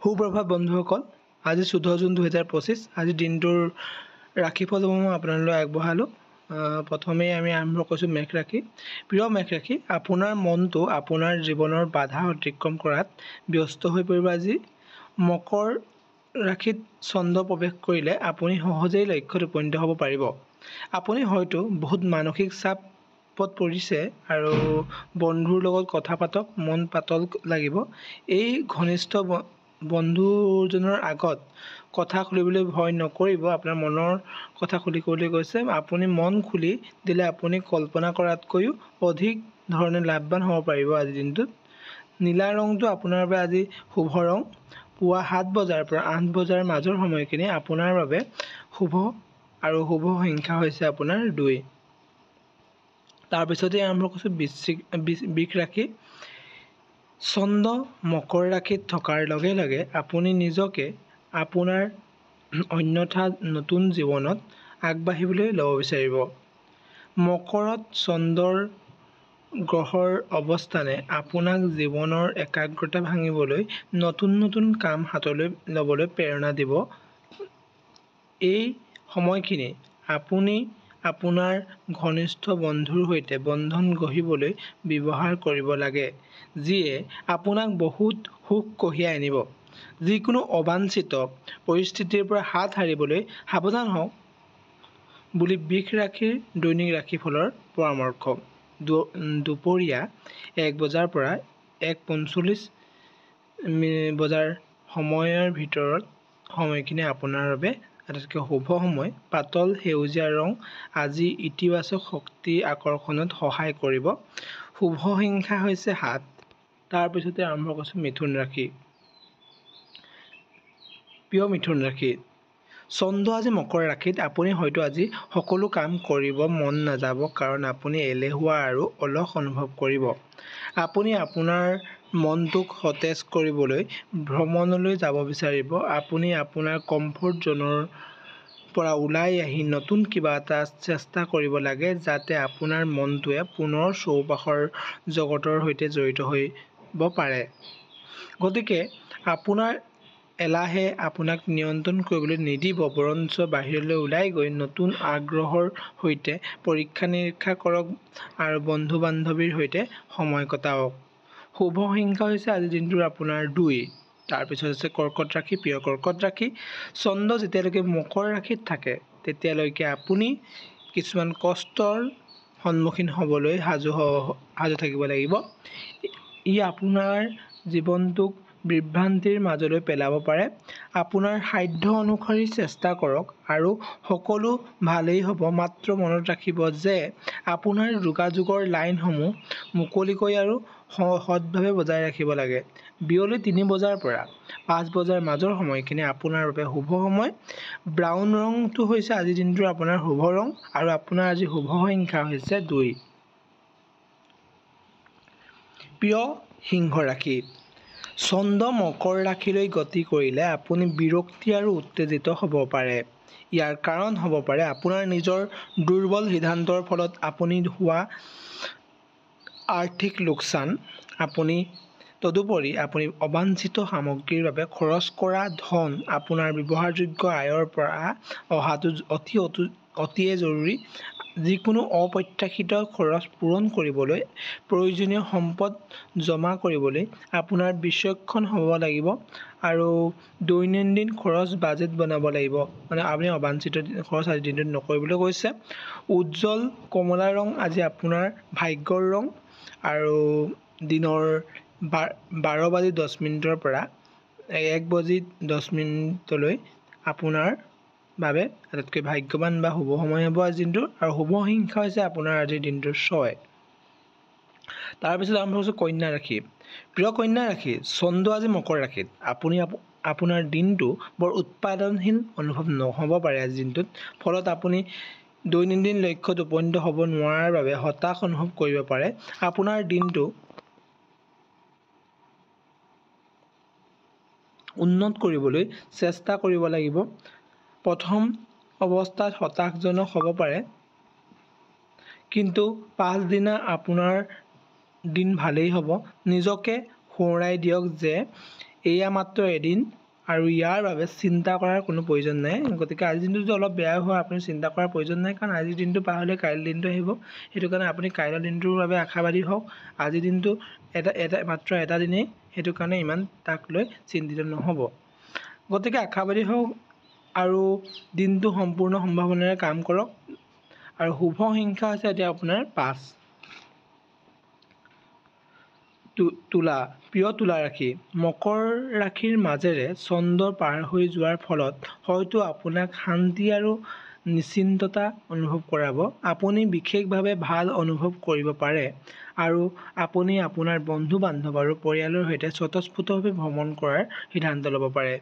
সুপ্ৰভাত বন্ধুসকল, আজি 14 জুন 2025। আজি দিনটোৰ ৰাশিফলসমূহ মই আপোনালোকক আগবঢ়ালোঁ। প্ৰথমেই আমি আৰম্ভ কৰিছোঁ মেঘ ৰাশি। প্ৰিয় মেঘ ৰাশি, আপোনাৰ মনটো আপোনাৰ জীৱনৰ বাধা অতিক্ৰম কৰাত ব্যস্ত হৈ পৰিব। আজি মকৰ ৰাশিত চন্দ্ৰ প্ৰৱেশ কৰিলে আপুনি সহজেই লক্ষ্যত উপনীত হ'ব পাৰিব। আপুনি হয়তো বহুত মানসিক চাপত পৰিছে আৰু বন্ধুৰ লগত কথা পাতক, মন পাতল লাগিব। এই ঘনিষ্ঠ বন্ধুজনৰ আগত কথা খুলিবলৈ ভয় নকৰিব। আপোনাৰ মনৰ কথা খুলি ক'বলৈ কৈছে। আপুনি মন খুলি দিলে আপুনি কল্পনা কৰাতকৈও অধিক ধৰণে লাভৱান হ'ব পাৰিব আজিৰ দিনটোত। নীলা ৰংটো আপোনাৰ বাবে আজি শুভ ৰং। পুৱা 7 বজাৰ পৰা 8 বজাৰ মাজৰ সময়খিনি আপোনাৰ বাবে শুভ আৰু শুভ সংখ্যা হৈছে আপোনাৰ 2। তাৰপিছতে আৰম্ভ কৰিছোঁ বৃষ ৰাশি। চন্দ্ৰ মকৰ ৰাশিত থকাৰ লগে লগে আপুনি নিজকে আপোনাৰ অন্যথা নতুন জীৱনত আগবাঢ়িবলৈ ল'ব বিচাৰিব। মকৰত চন্দ্ৰৰ গ্ৰহৰ অৱস্থানে আপোনাক জীৱনৰ একাগ্ৰতা ভাঙিবলৈ নতুন কাম হাতলৈ ল'বলৈ প্ৰেৰণা দিব। এই সময়খিনি আপুনি আপোনাৰ ঘনিষ্ঠ বন্ধুৰ সৈতে বন্ধন গঢ়িবলৈ ব্যৱহাৰ কৰিব লাগে, যিয়ে আপোনাক বহুত সুখ কঢ়িয়াই আনিব। যিকোনো অবাঞ্ছিত পৰিস্থিতিৰ পৰা হাত সাৰিবলৈ সাৱধান হওক বুলি বৃষ ৰাশিৰ দৈনিক ৰাশিফলৰ পৰামৰ্শ। দুপৰীয়া 1 বজাৰ পৰা 1:45 বজাৰ সময়ৰ ভিতৰত সময়খিনি আপোনাৰ বাবে আটাইতকৈ শুভ সময়। পাতল সেউজীয়া ৰং আজি ইতিবাচক শক্তি আকৰ্ষণত সহায় কৰিব। শুভ সংখ্যা হৈছে 7। তাৰপিছতে আৰম্ভ কৰিছোঁ মিথুন ৰাশি। প্ৰিয় মিথুন ৰাশি, চন্দ্ৰ আজি মকৰ ৰাশিত। আপুনি হয়তো আজি সকলো কাম কৰিব মন নাযাব, কাৰণ আপুনি এলেহুৱা আৰু অলস অনুভৱ কৰিব। আপুনি আপোনাৰ মনটোক সতেজ কৰিবলৈ ভ্ৰমণলৈ যাব বিচাৰিব। আপুনি আপোনাৰ কমফৰ্ট জ'নৰ পৰা ওলাই আহি নতুন কিবা এটা চেষ্টা কৰিব লাগে, যাতে আপোনাৰ মনটোৱে পুনৰ চৌপাশৰ জগতৰ সৈতে জড়িত হ'ব পাৰে। গতিকে আপোনাৰ এলাহে আপোনাক নিয়ন্ত্ৰণ কৰিবলৈ নিদিব, বৰঞ্চ বাহিৰলৈ ওলাই গৈ নতুন আগ্ৰহৰ সৈতে পৰীক্ষা-নিৰীক্ষা কৰক আৰু বন্ধু-বান্ধৱীৰ সৈতে সময় কটাওক। শুভ সংখ্যা হৈছে আজিৰ দিনটোৰ আপোনাৰ 2। তাৰপিছত আছে কৰ্কট ৰাশি। প্ৰিয় কৰ্কট ৰাশি, চন্দ্ৰ যেতিয়ালৈকে মকৰ ৰাশিত থাকে তেতিয়ালৈকে আপুনি কিছুমান কষ্টৰ সন্মুখীন হ'বলৈ সাজু থাকিব লাগিব। ই আপোনাৰ জীৱনটোক বিভ্ৰান্তিৰ মাজলৈ পেলাব পাৰে। আপোনাৰ সাধ্য অনুসৰি চেষ্টা কৰক আৰু সকলো ভালেই হ'ব। মাত্ৰ মনত ৰাখিব যে আপোনাৰ যোগাযোগৰ লাইনসমূহ মুকলিকৈ আৰু সৎভাৱে বজাই ৰাখিব লাগে। বিয়লি 3 বজাৰ পৰা 5 বজাৰ মাজৰ সময়খিনি আপোনাৰ বাবে শুভ সময়। ব্ৰাউন ৰংটো হৈছে আজিৰ দিনটোৰ আপোনাৰ শুভ ৰং আৰু আপোনাৰ আজি শুভ সংখ্যা হৈছে 2। প্ৰিয় সিংহ ৰাশি, চন্দ্ৰ মকৰ ৰাশিলৈ গতি কৰিলে আপুনি বিৰক্তি আৰু উত্তেজিত হ'ব পাৰে। ইয়াৰ কাৰণ হ'ব পাৰে আপোনাৰ নিজৰ দুৰ্বল সিদ্ধান্তৰ ফলত আপুনি হোৱা আৰ্থিক লোকচান। তদুপৰি আপুনি অবাঞ্ছিত সামগ্ৰীৰ বাবে খৰচ কৰা ধন আপোনাৰ ব্যৱহাৰযোগ্য আয়ৰ পৰা অহাটো অতিয়ে জৰুৰী। যিকোনো অপ্ৰত্যাশিত খৰচ পূৰণ কৰিবলৈ প্ৰয়োজনীয় সম্পদ জমা কৰিবলৈ আপোনাৰ বিচক্ষণ হ'ব লাগিব আৰু দৈনন্দিন খৰচ বাজেট বনাব লাগিব। আপুনি অবাঞ্ছিত খৰচ আজিৰ দিনটোত নকৰিবলৈ কৈছে। উজ্জ্বল কমলা ৰং আজি আপোনাৰ ভাগ্যৰ ৰং আৰু দিনৰ 12:10 পৰা 1:10 আপোনাৰ বাবে আটাইতকৈ ভাগ্যৱান বা শুভ সময় হ'ব আজিৰ দিনটোৰ, আৰু শুভ সংখ্যা হৈছে আপোনাৰ আজিৰ দিনটোৰ 6। তাৰপিছত আৰম্ভ কৰিছোঁ কন্যা ৰাশি। প্ৰিয় কন্যা ৰাশি, চন্দ্ৰ আজি মকৰ ৰাশিত। আপুনি আপোনাৰ দিনটো বৰ উৎপাদনশীল অনুভৱ নহ'ব পাৰে আজিৰ দিনটোত। ফলত আপুনি দৈনন্দিন লক্ষ্যত উপনীত হ'ব নোৱাৰাৰ বাবে হতাশ অনুভৱ কৰিব পাৰে। আপোনাৰ দিনটো উন্নত কৰিবলৈ চেষ্টা কৰিব লাগিব। প্ৰথম অৱস্থাত হতাশাজনক হ'ব পাৰে, কিন্তু পাছদিনা আপোনাৰ দিন ভালেই হ'ব। নিজকে সোঁৱৰাই দিয়ক যে এয়া মাত্ৰ এদিন আৰু ইয়াৰ বাবে চিন্তা কৰাৰ কোনো প্ৰয়োজন নাই। গতিকে আজিৰ দিনটো যদি অলপ বেয়া হয় আপুনি চিন্তা কৰাৰ প্ৰয়োজন নাই, কাৰণ আজিৰ দিনটো পাৰ হ'লে কাইলৈ দিনটো আহিব। সেইটো কাৰণে আপুনি কাইলৈ দিনটোৰ বাবে আশাবাদী হওক। আজিৰ দিনটো মাত্ৰ এটা দিনেই, সেইটো কাৰণে ইমান তাক লৈ চিন্তিত নহ'ব। গতিকে আশাবাদী হওক আৰু দিনটো সম্পূৰ্ণ সম্ভাৱনাৰে কাম কৰক। আৰু শুভ সংখ্যা হৈছে এতিয়া আপোনাৰ 5। তুলা, প্ৰিয় তুলা ৰাশি, মকৰ ৰাশিৰ মাজেৰে চন্দ্ৰ পাৰ হৈ যোৱাৰ ফলত হয়তো আপোনাক শান্তি আৰু নিশ্চিন্ততা অনুভৱ কৰাব। আপুনি বিশেষভাৱে ভাল অনুভৱ কৰিব পাৰে আৰু আপুনি আপোনাৰ বন্ধু-বান্ধৱ আৰু পৰিয়ালৰ সৈতে স্বতঃস্ফূৰ্তভাৱে ভ্ৰমণ কৰাৰ সিদ্ধান্ত ল'ব পাৰে।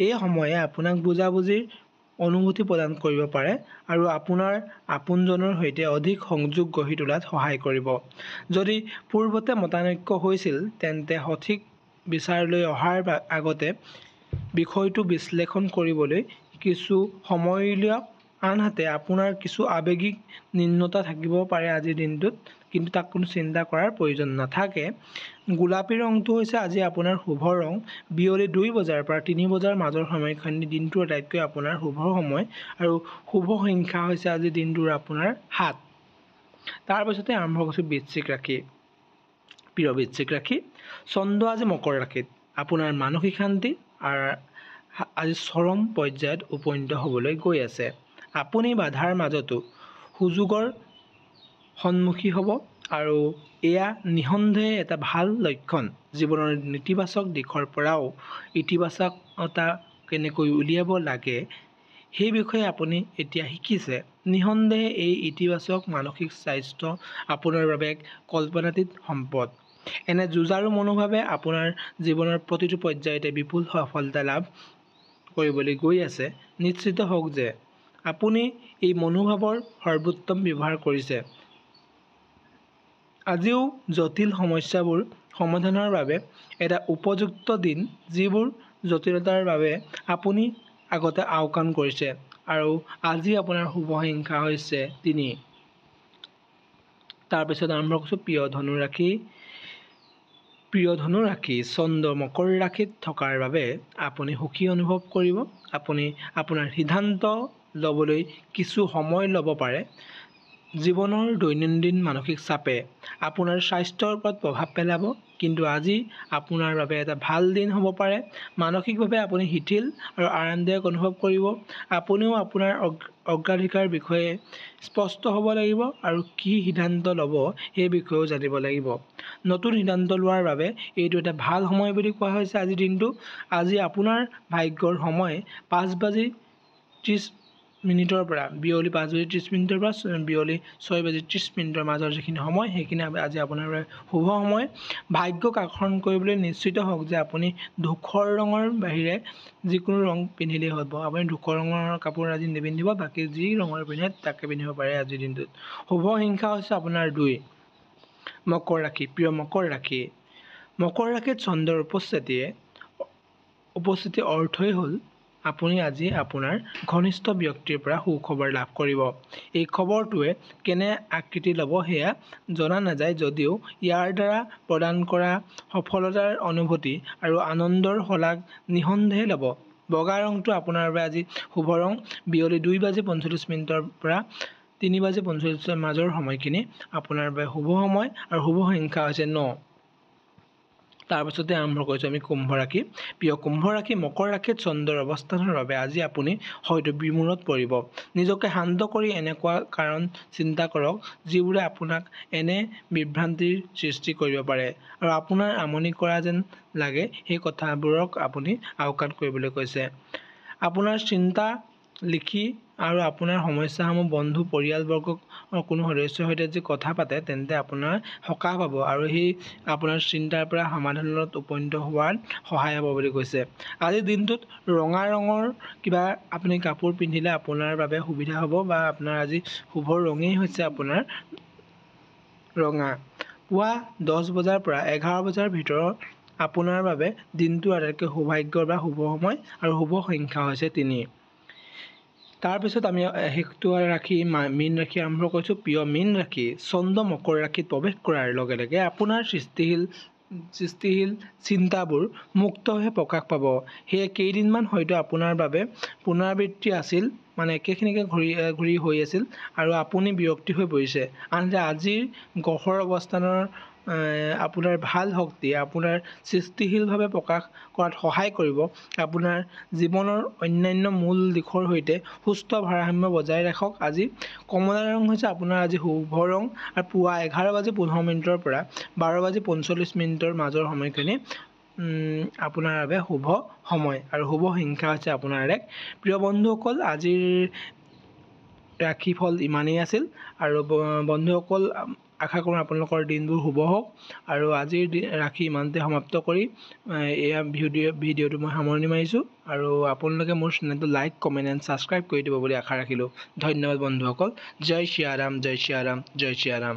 এই সময়ে আপোনাক বুজাবুজিৰ অনুভূতি প্ৰদান কৰিব পাৰে আৰু আপোনাৰ আপোনজনৰ সৈতে অধিক সংযোগ গঢ়ি তোলাত সহায় কৰিব। যদি পূৰ্বতে মতানৈক্য হৈছিল, তেন্তে সঠিক বিচাৰলৈ অহাৰ আগতে বিষয়টো বিশ্লেষণ কৰিবলৈ কিছু সময় উলিয়াওক। আনহাতে আপোনাৰ কিছু আৱেগিক নিম্নতা থাকিব পাৰে আজিৰ দিনটোত, কিন্তু তাক কোনো চিন্তা কৰাৰ প্ৰয়োজন নাথাকে। গোলাপী ৰংটো হৈছে আজি আপোনাৰ শুভ ৰং। বিয়লি 2 বজাৰ পৰা 3 বজাৰ মাজৰ সময়খিনি দিনটোৰ আটাইতকৈ আপোনাৰ শুভ সময় আৰু শুভ সংখ্যা হৈছে আজি দিনটোৰ আপোনাৰ 7। তাৰপিছতে আৰম্ভ কৰিছোঁ বৃশ্চিক ৰাশি। প্ৰিয় বৃশ্চিক ৰাশি, চন্দ্ৰ আজি মকৰ ৰাশিত আপোনাৰ মানসিক শান্তি আজি চৰম পৰ্যায়ত উপনীত হ'বলৈ গৈ আছে। আপুনি বাধাৰ মাজতো সুযোগৰ সন্মুখী হ'ব আৰু এয়া নিঃসন্দেহে এটা ভাল লক্ষণ। জীৱনৰ নেতিবাচক দিশৰ পৰাও ইতিবাচকতা কেনেকৈ উলিয়াব লাগে সেই বিষয়ে আপুনি এতিয়া শিকিছে। নিঃসন্দেহে এই ইতিবাচক মানসিক স্বাস্থ্য আপোনাৰ বাবে এক কল্পনাতীত সম্পদ। এনে যুঁজাৰু মনোভাৱে আপোনাৰ জীৱনৰ প্ৰতিটো পৰ্যায়তে বিপুল সফলতা লাভ কৰিবলৈ গৈ আছে। নিশ্চিত হওক যে আপুনি এই মনোভাৱৰ সৰ্বোত্তম ব্যৱহাৰ কৰিছে। আজিও জটিল সমস্যাবোৰ সমাধানৰ বাবে এটা উপযুক্ত দিন, যিবোৰ জটিলতাৰ বাবে আপুনি আগতে আওকাণ কৰিছে। আৰু আজি আপোনাৰ শুভ সংখ্যা হৈছে 3। তাৰপিছত আৰম্ভ কৰিছোঁ প্ৰিয় ধনু ৰাশি। প্ৰিয় ধনু ৰাশি, চন্দ্ৰ মকৰ ৰাশিত থকাৰ বাবে আপুনি সুখী অনুভৱ কৰিব। আপুনি আপোনাৰ সিদ্ধান্ত ল'বলৈ কিছু সময় ল'ব পাৰে। জীৱনৰ দৈনন্দিন মানসিক চাপে আপোনাৰ স্বাস্থ্যৰ ওপৰত প্ৰভাৱ পেলাব, কিন্তু আজি আপোনাৰ বাবে এটা ভাল দিন হ'ব পাৰে। মানসিকভাৱে আপুনি শিথিল আৰু আৰামদায়ক অনুভৱ কৰিব। আপুনিও আপোনাৰ অগ্ৰাধিকাৰ বিষয়ে স্পষ্ট হ'ব লাগিব আৰু কি সিদ্ধান্ত ল'ব সেই বিষয়েও জানিব লাগিব। নতুন সিদ্ধান্ত লোৱাৰ বাবে এইটো এটা ভাল সময় বুলি কোৱা হৈছে আজিৰ দিনটো। আজি আপোনাৰ ভাগ্যৰ সময় 5:30 পৰা বিয়লি 5:30 পৰা বিয়লি 6:30 মাজৰ যিখিনি সময়, সেইখিনি আজি আপোনাৰ বাবে শুভ সময়। ভাগ্যক আকৰ্ষণ কৰিবলৈ নিশ্চিত হওক যে আপুনি ধূসৰ ৰঙৰ বাহিৰে যিকোনো ৰং পিন্ধিলেই হ'ব। আপুনি ধূসৰ ৰঙৰ কাপোৰ আজি নিপিন্ধিব, বাকী যি ৰঙৰ পিন্ধে তাকে পিন্ধিব পাৰে আজিৰ দিনটোত। শুভ সংখ্যা হৈছে আপোনাৰ 2। মকৰ ৰাশি, প্ৰিয় মকৰ ৰাশি, মকৰ ৰাশিত চন্দ্ৰৰ উপস্থিতিৰ অৰ্থই হ'ল আপুনি আজি আপোনাৰ ঘনিষ্ঠ ব্যক্তিৰ পৰা সুখবৰ লাভ কৰিব। এই খবৰটোৱে কেনে আকৃতি ল'ব সেয়া জনা নাযায়, যদিও ইয়াৰ দ্বাৰা প্ৰদান কৰা সফলতাৰ অনুভূতি আৰু আনন্দৰ শলাগ নিঃসন্দেহে ল'ব। বগা ৰংটো আপোনাৰ বাবে আজি শুভ ৰং। বিয়লি 2:45 পৰা 3:45 মাজৰ সময়খিনি আপোনাৰ বাবে শুভ সময় আৰু শুভ সংখ্যা হৈছে 9। তাৰপিছতে আৰম্ভ কৰিছোঁ আমি কুম্ভ ৰাশি। প্ৰিয় কুম্ভ ৰাশি, মকৰ ৰাশিত চন্দ্ৰৰ অৱস্থানৰ বাবে আজি আপুনি হয়তো বিমূৰত পৰিব। নিজকে শান্ত কৰি এনেকুৱা কাৰণ চিন্তা কৰক যিবোৰে আপোনাক এনে বিভ্ৰান্তিৰ সৃষ্টি কৰিব পাৰে আৰু আপোনাৰ আমনি কৰা যেন লাগে সেই কথাবোৰক আপুনি আওকাণ কৰিবলৈ কৈছে। আপোনাৰ চিন্তা লিখি আৰু আপোনাৰ সমস্যাসমূহ বন্ধু পৰিয়ালবৰ্গৰ কোনো সদস্যৰ সৈতে যদি কথা পাতে, তেন্তে আপোনাৰ সকাহ পাব আৰু সেই আপোনাৰ চিন্তাৰ পৰা সমাধানত উপনীত হোৱাত সহায় হ'ব বুলি কৈছে। আজিৰ দিনটোত ৰঙা ৰঙৰ কিবা আপুনি কাপোৰ পিন্ধিলে আপোনাৰ বাবে সুবিধা হ'ব, বা আপোনাৰ আজি শুভ ৰঙেই হৈছে আপোনাৰ ৰঙা। পুৱা 10 বজাৰ পৰা 11 বজাৰ ভিতৰত আপোনাৰ বাবে দিনটোৰ আটাইতকৈ সৌভাগ্যৰ বা শুভ সময় আৰু শুভ সংখ্যা হৈছে 3। তাৰপিছত আমি শেষটো ৰাশি মীন ৰাশি আৰম্ভ কৰিছোঁ। প্ৰিয় মীন ৰাশি, চন্দ্ৰ মকৰ ৰাশিত প্ৰৱেশ কৰাৰ লগে লগে আপোনাৰ সৃষ্টিশীল সৃষ্টিশীল চিন্তাবোৰ মুক্তভাৱে প্ৰকাশ পাব। সেয়ে কেইদিনমান হয়তো আপোনাৰ বাবে পুনৰাবৃত্তি আছিল, মানে একেখিনিকে ঘূৰি হৈ আছিল আৰু আপুনি বিৰক্তি হৈ পৰিছে। আনহাতে আজিৰ গ্ৰহৰ অৱস্থানৰ আপোনাৰ ভাল শক্তি আপোনাৰ সৃষ্টিশীলভাৱে প্ৰকাশ কৰাত সহায় কৰিব। আপোনাৰ জীৱনৰ অন্যান্য মূল দিশৰ সৈতে সুস্থ ভাৰসাম্য বজাই ৰাখক। আজি কমলা ৰং হৈছে আপোনাৰ আজি শুভ ৰং আৰু পুৱা 11:15 পৰা 12:45 মাজৰ সময়খিনি আপোনাৰ বাবে শুভ সময় আৰু শুভ সংখ্যা হৈছে আপোনাৰ 1। প্ৰিয় বন্ধুসকল, আজিৰ ৰাশিফল ইমানেই আছিল আৰু বন্ধুসকল আশা কৰোঁ আপোনালোকৰ দিনবোৰ শুভ হওক আৰু আজিৰ ৰাশি ইমানতে সমাপ্ত কৰি এয়া ভিডিঅ'টো মই সামৰণি মাৰিছোঁ আৰু আপোনালোকে মোৰ চেনেলটো লাইক, কমেণ্ট এণ্ড ছাবস্ক্ৰাইব কৰি দিব বুলি আশা ৰাখিলোঁ। ধন্যবাদ বন্ধুসকল। জয় শ্ৰী ৰাম, জয় শ্ৰী ৰাম, জয় শ্ৰী ৰাম।